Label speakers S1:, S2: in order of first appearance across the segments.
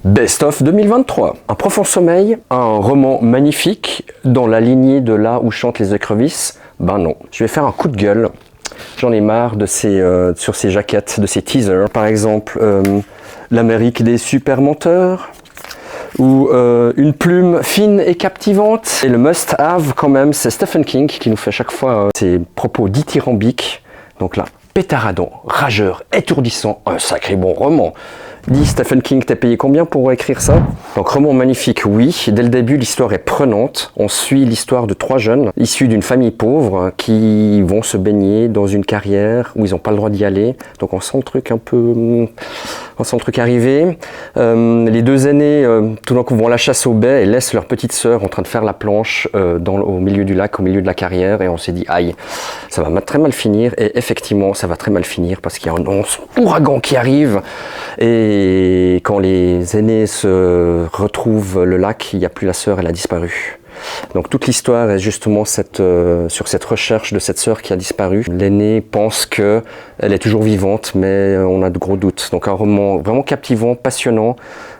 S1: Best of 2023. Un profond sommeil, un roman magnifique dans la lignée de Là où chantent les écrevisses. Ben non, je vais faire un coup de gueule. J'en ai marre de sur ces jaquettes, de ces teasers. Par exemple, l'Amérique des super menteurs, ou une plume fine et captivante. Et le must-have quand même, c'est Stephen King qui nous fait à chaque fois ses propos dithyrambiques. Donc là, pétaradant, rageur, étourdissant, un sacré bon roman. Dis Stephen King, t'es payé combien pour écrire ça? Donc roman magnifique, oui. Dès le début, l'histoire est prenante. On suit l'histoire de 3 jeunes issus d'une famille pauvre qui vont se baigner dans une carrière où ils n'ont pas le droit d'y aller. Donc on sent le truc un peu... On sent le truc arriver. Les 2 aînés, tout d'un coup, vont à la chasse au bai et laissent leur petite sœur en train de faire la planche au milieu du lac, au milieu de la carrière. Et on s'est dit, aïe, ça va très mal finir. Et effectivement, ça va très mal finir parce qu'il y a un ouragan qui arrive. Et quand les aînés se retrouvent le lac, il n'y a plus la sœur, elle a disparu. Donc toute l'histoire est justement sur cette recherche de cette sœur qui a disparu. L'aîné pense qu'elle est toujours vivante, mais on a de gros doutes. Donc un roman vraiment captivant, passionnant,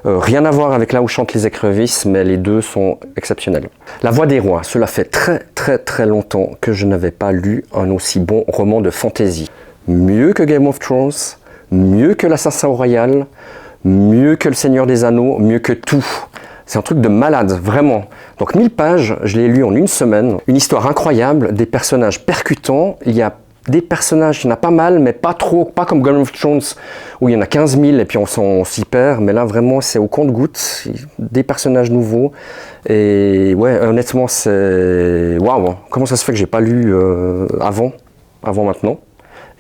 S1: rien à voir avec Là où chantent les écrevisses, mais les deux sont exceptionnels. La Voix des rois, cela fait très longtemps que je n'avais pas lu un aussi bon roman de fantasy. Mieux que Game of Thrones, mieux que l'Assassin Royal, mieux que Le Seigneur des Anneaux, mieux que tout. C'est un truc de malade, vraiment. Donc 1000 pages, je l'ai lu en une semaine. Une histoire incroyable, des personnages percutants. Il y a des personnages, il y en a pas mal, mais pas trop, pas comme Game of Thrones, où il y en a 15 000 et puis on s'y perd. Mais là, vraiment, c'est au compte-gouttes, des personnages nouveaux. Et ouais, honnêtement, c'est... Waouh, comment ça se fait que j'ai pas lu avant maintenant?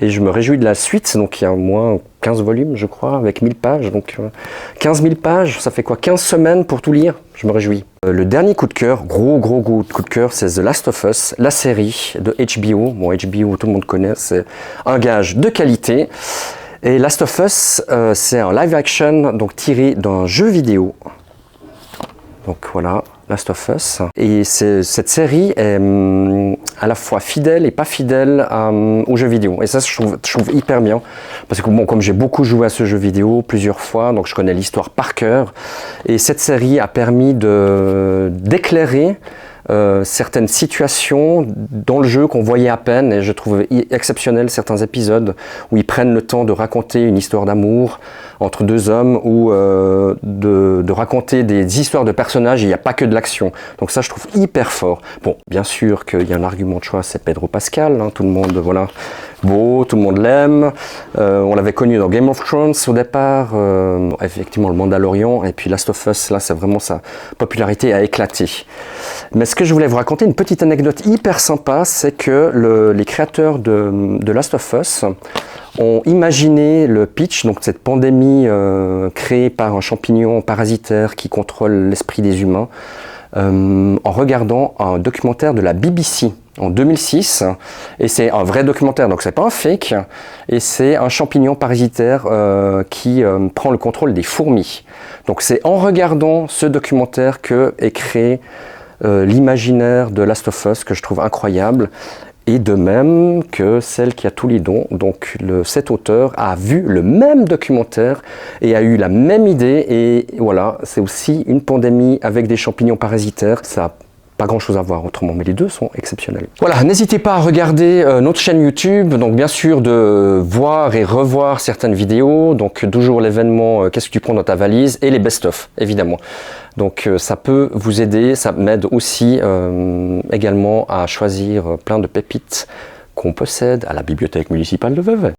S1: Et je me réjouis de la suite, donc il y a au moins 15 volumes, je crois, avec 1000 pages. Donc 15 000 pages, ça fait quoi? 15 semaines pour tout lire? Je me réjouis. Le dernier coup de cœur, gros coup de cœur, c'est The Last of Us, la série de HBO. Bon, HBO, tout le monde connaît, c'est un gage de qualité. Et Last of Us, c'est un live action, donc tiré d'un jeu vidéo. Donc voilà, Last of Us. Et cette série est à la fois fidèle et pas fidèle aux jeux vidéo. Et ça, je trouve hyper bien. Parce que bon, comme j'ai beaucoup joué à ce jeu vidéo plusieurs fois, donc je connais l'histoire par cœur. Et cette série a permis d'éclairer certaines situations dans le jeu qu'on voyait à peine. Et je trouve exceptionnel certains épisodes où ils prennent le temps de raconter une histoire d'amour entre 2 hommes ou de raconter des histoires de personnages. Il n'y a pas que de l'action. Donc ça, je trouve hyper fort. Bon, bien sûr qu'il y a un argument de choix, c'est Pedro Pascal. Hein, tout le monde, voilà, beau, tout le monde l'aime. On l'avait connu dans Game of Thrones au départ. Effectivement, le Mandalorian. Et puis Last of Us, là, c'est vraiment sa popularité a éclaté. Mais ce que je voulais vous raconter, une petite anecdote hyper sympa, c'est que les créateurs de Last of Us ont imaginé le pitch, donc cette pandémie créée par un champignon parasitaire qui contrôle l'esprit des humains, en regardant un documentaire de la BBC en 2006, et c'est un vrai documentaire, donc c'est pas un fake, et c'est un champignon parasitaire qui prend le contrôle des fourmis. Donc c'est en regardant ce documentaire que est créé l'imaginaire de Last of Us, que je trouve incroyable. Et de même que celle qui a tous les dons, donc cet auteur a vu le même documentaire et a eu la même idée, et voilà, c'est aussi une pandémie avec des champignons parasitaires, ça n'a pas grand chose à voir autrement, mais les deux sont exceptionnels. Voilà, n'hésitez pas à regarder notre chaîne YouTube, donc bien sûr de voir et revoir certaines vidéos, donc toujours l'événement Qu'est-ce que tu prends dans ta valise, et les best-of, évidemment. Donc ça peut vous aider, ça m'aide aussi également à choisir plein de pépites qu'on possède à la bibliothèque municipale de Vevey.